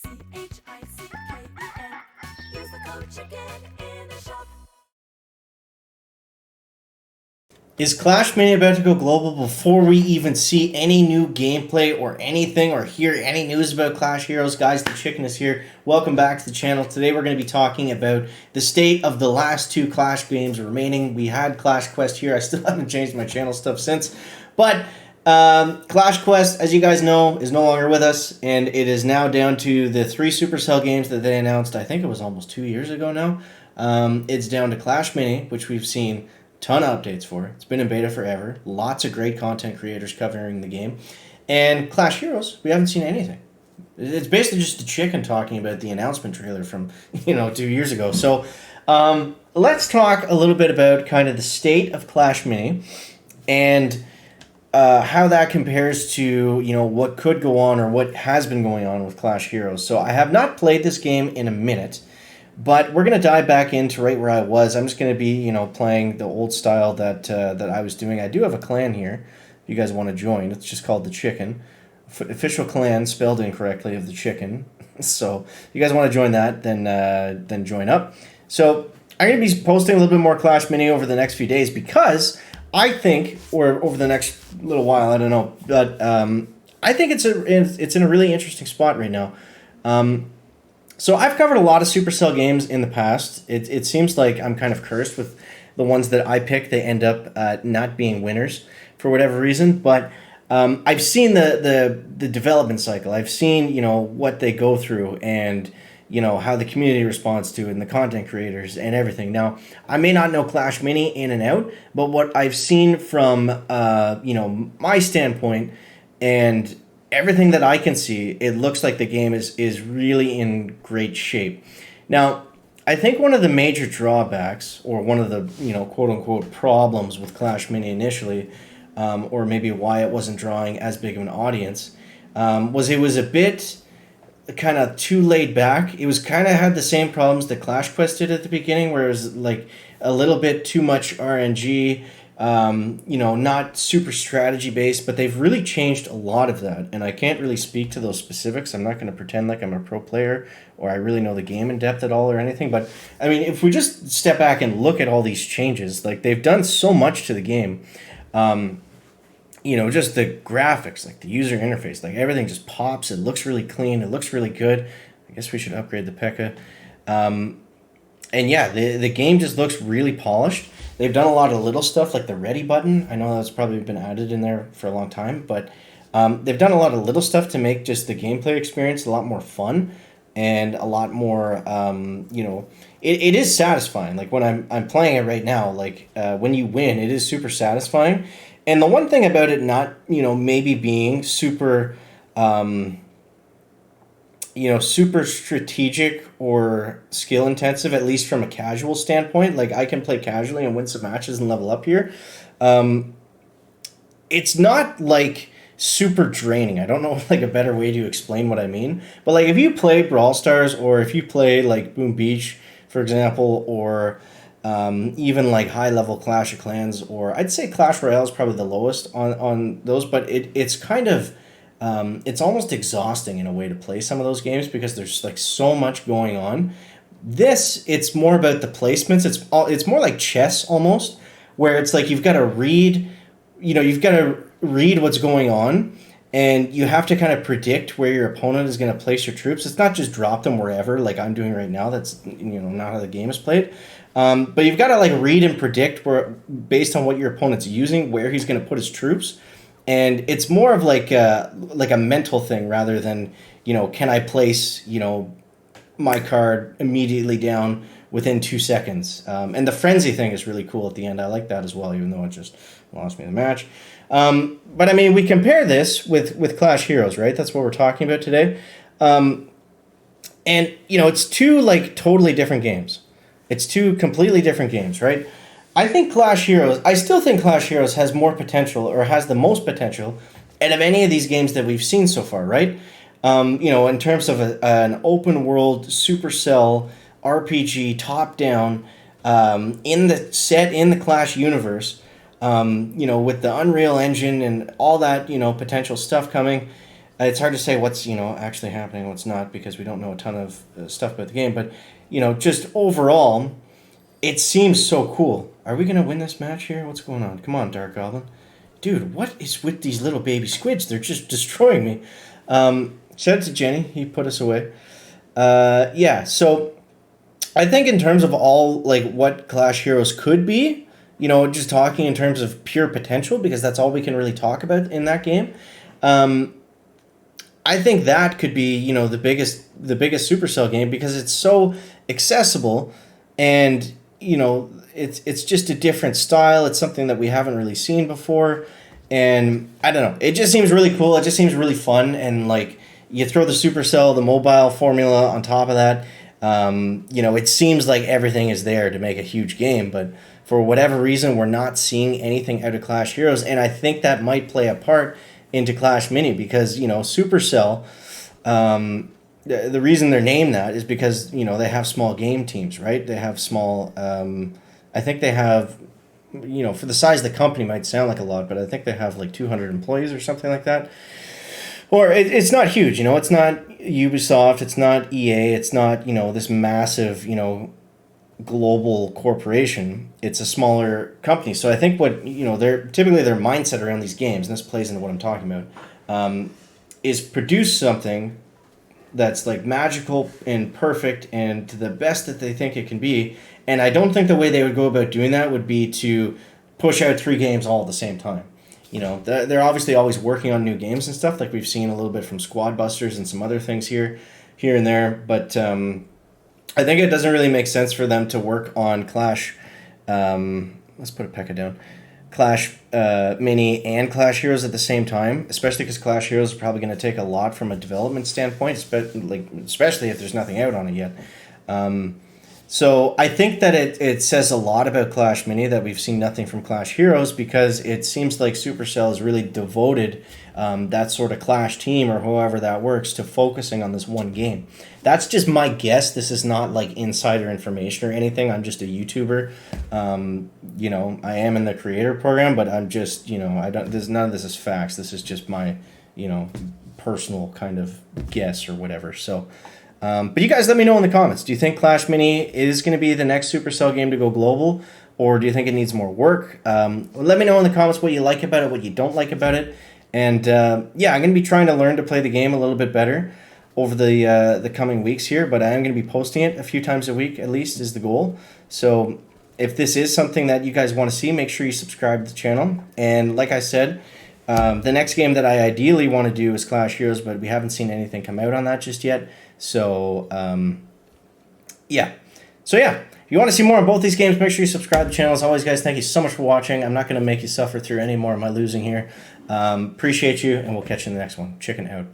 Use the code CHICKEN in the shop. Is Clash Mania about to go global before we even see any new gameplay or anything or hear any news about Clash Heroes? Guys, the Chicken is here. Welcome back to the channel. Today we're going to be talking about the state of the last two Clash games remaining. We had Clash Quest here. I still haven't changed my channel stuff since. But Clash Quest, as you guys know, is no longer with us. And it is now down to the 3 supercell games that they announced. I think it was almost 2 years ago now. It's down to Clash Mini, which we've seen ton of updates for. It's been in beta forever. Lots of great content creators covering the game. And Clash Heroes, we haven't seen anything. It's basically just a chicken talking about the announcement trailer from, 2 years ago. So let's talk a little bit about kind of the state of Clash Mini and how that compares to, what could go on or what has been going on with Clash Heroes. So I have not played this game in a minute. But we're going to dive back into right where I was. I'm just going to be, playing the old style that I was doing. I do have a clan here if you guys want to join. It's just called the Chicken. Official clan spelled incorrectly of the Chicken. So if you guys want to join that, then join up. So I'm going to be posting a little bit more Clash Mini over the next few days because I think, or over the next little while, I don't know, but I think it's in a really interesting spot right now. So I've covered a lot of Supercell games in the past. It seems like I'm kind of cursed with the ones that I pick. They end up not being winners for whatever reason. But I've seen the development cycle. I've seen what they go through and how the community responds to it and the content creators and everything. Now I may not know Clash Mini in and out, but what I've seen from my standpoint and everything that I can see, it looks like the game is really in great shape. Now, I think one of the major drawbacks, or one of the quote-unquote problems with Clash Mini initially, or maybe why it wasn't drawing as big of an audience, was it was a bit kind of too laid back. It was kind of had the same problems that Clash Quest did at the beginning, where it was like a little bit too much RNG, not super strategy based, but they've really changed a lot of that. And I can't really speak to those specifics. I'm not going to pretend like I'm a pro player or I really know the game in depth at all or anything. But I mean, if we just step back and look at all these changes, like they've done so much to the game. Just the graphics, like the user interface, like everything just pops. It looks really clean. It looks really good. I guess we should upgrade the P.E.K.K.A. And yeah, the game just looks really polished. They've done a lot of little stuff like the ready button. I know that's probably been added in there for a long time, but they've done a lot of little stuff to make just the gameplay experience a lot more fun and a lot more, it is satisfying. Like when I'm playing it right now, like when you win, it is super satisfying. And the one thing about it not, maybe being super, super strategic or skill intensive, at least from a casual standpoint. Like I can play casually and win some matches and level up here. It's not like super draining. I don't know like a better way to explain what I mean. But like if you play Brawl Stars or if you play like Boom Beach, for example, or even like high level Clash of Clans, or I'd say Clash Royale is probably the lowest on those, but it's kind of it's almost exhausting in a way to play some of those games because there's like so much going on. It's more about the placements. It's more like chess almost, where it's like you've got to read what's going on, and you have to kind of predict where your opponent is going to place your troops. It's not just drop them wherever like I'm doing right now. That's not how the game is played. But you've got to like read and predict based on what your opponent's using, where he's going to put his troops. And it's more of like a mental thing rather than, can I place, my card immediately down within 2 seconds. And the frenzy thing is really cool at the end. I like that as well, even though it just lost me the match. But I mean, we compare this with Clash Heroes, right? That's what we're talking about today. And, it's two like totally different games. It's two completely different games, right? I still think Clash Heroes has more potential, or has the most potential, out of any of these games that we've seen so far, right? In terms of an open world Supercell RPG top down, in the Clash universe, with the Unreal Engine and all that, potential stuff coming. it's hard to say what's actually happening and what's not because we don't know a ton of stuff about the game. But just overall, it seems so cool. Are we gonna win this match here? What's going on? Come on, Dark Goblin. Dude, what is with these little baby squids? They're just destroying me. Shout out to Jenny. He put us away. Yeah, so I think in terms of all, like, what Clash Heroes could be, just talking in terms of pure potential, because that's all we can really talk about in that game. I think that could be, the biggest Supercell game because it's so accessible and, it's just a different style. It's something that we haven't really seen before. And I don't know. It just seems really cool. It just seems really fun. And like you throw the Supercell, the mobile formula on top of that. It seems like everything is there to make a huge game. But for whatever reason, we're not seeing anything out of Clash Heroes. And I think that might play a part into Clash Mini because, Supercell, the reason they're named that is because, they have small game teams, right? They have small, I think they have, for the size of the company might sound like a lot, but I think they have like 200 employees or something like that. Or it's not huge, it's not Ubisoft, it's not EA, it's not, this massive, global corporation. It's a smaller company. So I think what, their mindset around these games, and this plays into what I'm talking about, is produce something that's like magical and perfect and to the best that they think it can be. And I don't think the way they would go about doing that would be to push out 3 games all at the same time. They're obviously always working on new games and stuff, like we've seen a little bit from Squad Busters and some other things here and there. But I think it doesn't really make sense for them to work on Clash. Let's put a P.E.K.K.A down. Clash Mini and Clash Heroes at the same time, especially because Clash Heroes is probably going to take a lot from a development standpoint, especially if there's nothing out on it yet. So I think that it says a lot about Clash Mini that we've seen nothing from Clash Heroes because it seems like Supercell is really devoted that sort of Clash team or however that works to focusing on this one game. That's just my guess. This is not like insider information or anything. I'm just a YouTuber. I am in the creator program, but I'm just, I don't. None of this is facts. This is just my, personal kind of guess or whatever. So. But you guys let me know in the comments. Do you think Clash Mini is going to be the next Supercell game to go global? Or do you think it needs more work? Let me know in the comments what you like about it, what you don't like about it. And I'm going to be trying to learn to play the game a little bit better over the coming weeks here. But I am going to be posting it a few times a week at least is the goal. So if this is something that you guys want to see, make sure you subscribe to the channel. And like I said, the next game that I ideally want to do is Clash Heroes, but we haven't seen anything come out on that just yet. So, yeah. If you want to see more on both these games, make sure you subscribe to the channel. As always, guys, thank you so much for watching. I'm not going to make you suffer through any more of my losing here. Appreciate you, and we'll catch you in the next one. Chicken out.